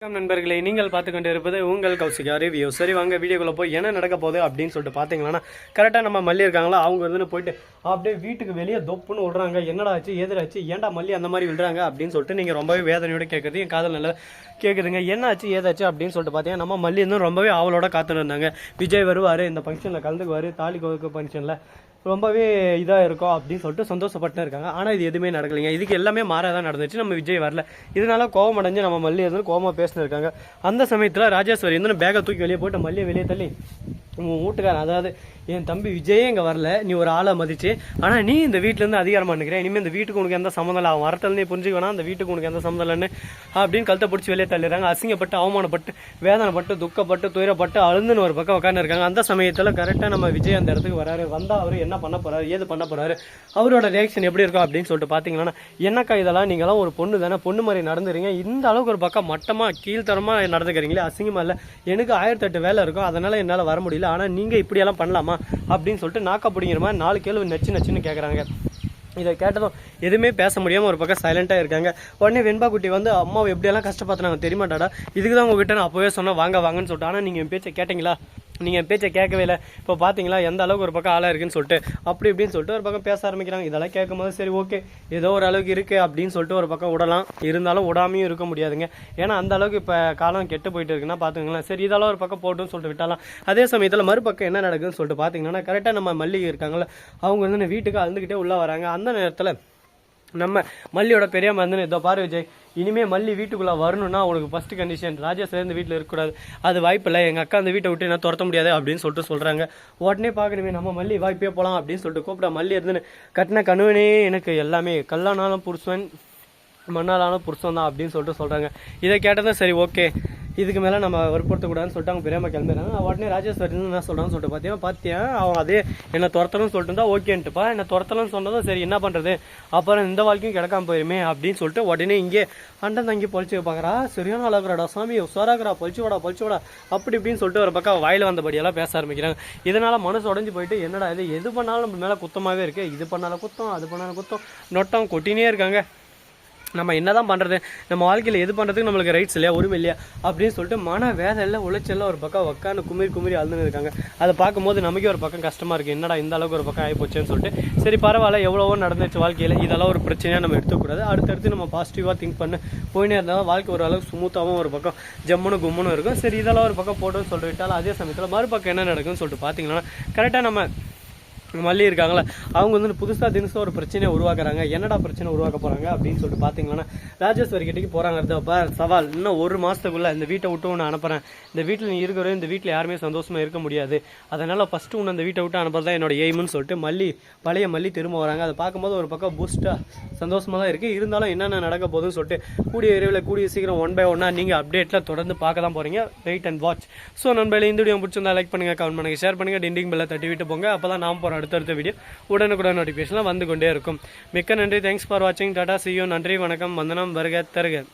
வணக்கம் நண்பர்களே, நீங்கள் பார்த்து கொண்டு இருப்பது உங்கள் கௌசிகா ரிவ்யூ. சரி வாங்க வீடியோக்குள்ளே போய் என்ன நடக்க போகுது அப்படின்னு சொல்லிட்டு பார்த்தீங்கன்னா, கரெக்டாக நம்ம மல்லி இருக்காங்களா, அவங்க வந்து போயிட்டு அப்படியே வீட்டுக்கு வெளியே தொப்புன்னு விடுறாங்க. என்னடா ஆச்சு, ஏதாச்சு, ஏன்டா மல்லி அந்த மாதிரி விடுறாங்க அப்படின்னு சொல்லிட்டு நீங்கள் ரொம்பவே வேதனையோட கேட்குறது என் காதல் நல்லா கேட்குதுங்க. என்ன ஆச்சு ஏதாச்சு அப்படின்னு சொல்லிட்டு பார்த்தீங்கன்னா, நம்ம மல்லி வந்து ரொம்பவே ஆவலோட காத்துட்டு இருந்தாங்க. விஜய் வருவார், இந்த ஃபங்க்ஷனில் கலந்துக்குவார், தாலி கோவுக்கு ஃபங்க்ஷனில் ரொம்பவே இதாக இருக்கும் அப்படின்னு சொல்லிட்டு சந்தோஷப்பட்டு இருக்காங்க. ஆனால் இது எதுவுமே நடக்கலைங்க. இதுக்கு எல்லாமே மாறாதான் நடந்துச்சு. நம்ம விஜய் வரல. இதனால கோவம் அடைஞ்சு நம்ம மல்லி இருந்து கோவமாக பேசினு இருக்காங்க. அந்த சமயத்தில் ராஜேஸ்வரி வந்து பேகை தூக்கி வெளியே போட்டு மல்லியை வெளியே தள்ளி உங்கள் வீட்டுக்காரன், அதாவது என் தம்பி விஜயே இங்கே வரல, நீ ஒரு ஆளை மதிச்சு, ஆனால் நீ இந்த வீட்டிலேருந்து அதிகாரமாக நிற்கிறேன், இனிமேல் இந்த வீட்டுக்கு உனக்கு எந்த சம்மந்தம் இல்லை, அவன் வரத்தல்னே புரிஞ்சுக்கணும், அந்த வீட்டுக்கு உனக்கு எந்த சம்மந்தம் இல்லைன்னு அப்படின்னு கழுத்தை பிடிச்சி வெளியே தள்ளிடுறாங்க. அசிங்கப்பட்டு அவமானப்பட்டு வேதனைப்பட்டு துக்கப்பட்டு துயரப்பட்டு அழுந்துன்னு ஒரு பக்கம் உட்காந்து இருக்காங்க. அந்த சமயத்தில் கரெக்டாக நம்ம விஜய் அந்த இடத்துக்கு வராரு. வந்தால் அவர் என்ன பண்ண போறாரு, ஏது பண்ண போறாரு, அவரோட ரியாக்ஷன் எப்படி இருக்கும் அப்படின்னு சொல்லிட்டு பார்த்தீங்கன்னா, என்னக்கா இதெல்லாம் நீங்களாம் ஒரு பொண்ணு தானே, பொண்ணு மாதிரி நடந்துறீங்க, இந்த அளவுக்கு ஒரு பக்கம் மட்டமாக கீழ்த்தரமாக நடந்துக்கிறீங்களே, அசிங்கமாக இல்லை, எனக்கு 1008 வேலை இருக்கும், அதனால் என்னால் வர முடியல, ஆனால் நீங்கள் இப்படியெல்லாம் பண்ணலாமா அப்படின்னு சொல்லிட்டு நாக்க பிடிங்கிற மாதிரி 4 கேள்வி நச்சுன்னு கேட்குறாங்க. இதை கேட்டதும் எதுவுமே பேச முடியாமல் ஒரு பக்கம் சைலண்ட்டாக இருக்காங்க. உடனே வெண்பா குட்டி வந்து அம்மாவை எப்படியெல்லாம் கஷ்டப்படுத்தினாங்க தெரியுமாட்டாடா, இதுக்கு தான் உங்ககிட்ட நான் அப்போவே சொன்னேன் வாங்கன்னு சொல்லிட்டு, ஆனால் நீங்கள் என் பேச்சை கேட்டிங்களா, நீங்கள் பேச்சை கேட்கவே இல்லை, இப்போ பார்த்தீங்களா எந்த அளவுக்கு ஒரு பக்கம் ஆளாக இருக்குன்னு சொல்லிட்டு அப்படி இப்படின்னு சொல்லிட்டு ஒரு பக்கம் பேச ஆரம்பிக்கிறாங்க. இதெல்லாம் கேட்கும்போது சரி ஓகே ஏதோ ஒரு அளவுக்கு இருக்குது அப்படின்னு சொல்லிட்டு ஒரு பக்கம் விடலாம், இருந்தாலும் விடாமையும் இருக்க முடியாதுங்க. ஏன்னா அந்த அளவுக்கு இப்போ காலம் கெட்டு போயிட்டு இருக்குன்னா பார்த்துங்களேன். சரி இதெல்லாம் ஒரு பக்கம் போட்டுன்னு சொல்லிட்டு விட்டாலாம். அதே சமயத்தில் மறுபக்கம் என்ன நடக்குதுன்னு சொல்லிட்டு பார்த்தீங்கன்னா, கரெக்டாக நம்ம மல்லிகை இருக்காங்களா, அவங்க வந்து வீட்டுக்கு அழுந்துக்கிட்டே உள்ளே வராங்க. அந்த நேரத்தில் நம்ம மல்லியோட பெரியம்மா வந்து இதோ பாரு விஜய், இனிமேல் மல்லி வீட்டுக்குள்ளே வரணும்னா உனக்கு ஃபஸ்ட்டு கண்டிஷன் ராஜேஸ்வரி வீட்டில் இருக்கக்கூடாது, அது வாய்ப்பில்லை, எங்கள் அக்கா அந்த வீட்டை விட்டு என்ன துரத்த முடியாது அப்படின்னு சொல்லிட்டு சொல்கிறாங்க. உடனே பார்க்கணுமே நம்ம மல்லி வாய்ப்பே போகலாம் அப்படின்னு சொல்லிட்டு கூப்பிட மல்லி இருந்துன்னு கட்டின கணுவனே எனக்கு எல்லாமே கல்லானாலும் புருஷன் மண்ணாலான புருஷன் தான் அப்படின்னு சொல்லிட்டு சொல்கிறாங்க. இதை கேட்டதான் சரி ஓகே இதுக்கு மேலே நம்ம வற்புறுத்தக்கூடாதுன்னு சொல்லிட்டு அவங்க பெரியம்மா கிளம்புறாங்க. உடனே ராஜேஸ்வரி என்ன சொல்கிறான்னு சொல்லிட்டு பார்த்தியா அவன் அதே என்னை துரத்தணும்னு சொல்லிட்டு இருந்தா ஓகேன்ட்டுப்பா, என்னை துரத்தணும்னு சொன்னதும் சரி என்ன பண்ணுறது, அப்புறம் இந்த வாழ்க்கையும் கிடக்காம போயிருமே அப்படின்னு சொல்லிட்டு உடனே இங்கே அண்டன் தங்கி பொழிச்சு பார்க்குறா, சரியான அழகுறாடா சாமி உசாராகிறா, பொழிச்சு வாடா அப்படி இப்படின்னு சொல்லிட்டு ஒரு பக்கம் வாயில் வந்தபடியெல்லாம் பேச ஆரம்பிக்கிறாங்க. இதனால் மனசு உடஞ்சி போயிட்டு என்னடா இது எது பண்ணாலும் நம்ம மேலே குத்தமாகவே இருக்குது, இது பண்ணாலும் குத்தம் அது பண்ணாலும் குத்தம் நொட்டம் கொட்டினே இருக்காங்க, நம்ம என்ன தான் பண்ணுறது, நம்ம வாழ்க்கையில் எது பண்ணுறதுக்கு நம்மளுக்கு ரைட்ஸ் இல்லையா, உரிமை இல்லையா அப்படின்னு சொல்லிட்டு மன வேலையில் உழைச்செல்லாம் ஒரு பக்கம் உட்காந்து குமிரி அழுதுன்னு இருக்காங்க. அதை பார்க்கும்போது நமக்கே ஒரு பக்கம் கஷ்டமாக இருக்குது, என்னடா இந்த அளவுக்கு ஒரு பக்கம் ஆகிப்போச்சுன்னு சொல்லிட்டு சரி பரவாயில்ல எவ்வளவோ நடந்துச்சு வாழ்க்கையில், இதெல்லாம் ஒரு பிரச்சனையாக நம்ம எடுத்துக்கூடாது, அடுத்தடுத்து நம்ம பாசிட்டிவாக திங்க் பண்ண போயினே இருந்தாலும் வாழ்க்கை ஒரு அளவுக்கு ஸ்மூத்தாகவும் ஒரு பக்கம் ஜம்முன்னு கும்முன்னு இருக்கும். சரி இதெல்லாம் ஒரு பக்கம் போட்டுன்னு சொல்லிட்டு விட்டாலும் அதே சமயத்தில் மறுபக்கம் என்ன நடக்குன்னு சொல்லிட்டு பார்த்தீங்கன்னா, கரெக்டாக நம்ம மல்லி இருக்காங்களா, அவங்க வந்து புதுசாக தினசாக ஒரு பிரச்சனையை உருவாக்குறாங்க. என்னடா பிரச்சனை உருவாக்க போகிறாங்க அப்படின்னு சொல்லிட்டு பார்த்தீங்கன்னா, ராஜேஸ்வரி கிட்டேக்கு போகிறாங்க. அப்போ சவால் இன்னும் 1 மாதத்துக்குள்ளே இந்த வீட்டை விட்டு ஒன்று அனுப்புகிறேன், இந்த வீட்டில் நீ இருக்கிற இந்த வீட்டில் யாருமே சந்தோஷமாக இருக்க முடியாது, அதனால் ஃபஸ்ட்டு ஒன்று அந்த வீட்டை விட்டு அனுப்புறது தான் என்னோட எய்ம்னு சொல்லிட்டு பழைய மல்லி திரும்ப வராங்க. அதை பார்க்கும்போது ஒரு பக்கம் பூஸ்ட்டாக சந்தோஷமாக தான் இருக்குது. இருந்தாலும் என்னென்ன நடக்க போகுதுன்னு சொல்லிட்டு கூடிய சீக்கிரம் 1 by 1 நீங்கள் அப்டேட்டில் தொடர்ந்து பார்க்க தான் போகிறீங்க. Wait and watch. ஸோ நண்பர்களே, இந்த வீடியோ பிடிச்சிருந்தா லைக் பண்ணுங்கள், கமெண்ட் பண்ணுங்கள், ஷேர் பண்ணுங்கள், டிண்டிங் பெல்லை தட்டி விட்டு போங்க. அப்போ தான் நாம் போகிற அடுத்தடுத்த வீடியோ உடனுக்குடன் நோட்டிஃபிகேஷன்லாம் வந்து கொண்டே இருக்கும். மிக்க நன்றி, தேங்க்ஸ் ஃபார் வாட்சிங், டாடா, see you, நன்றி, வணக்கம், வந்தனம், வருக தருக.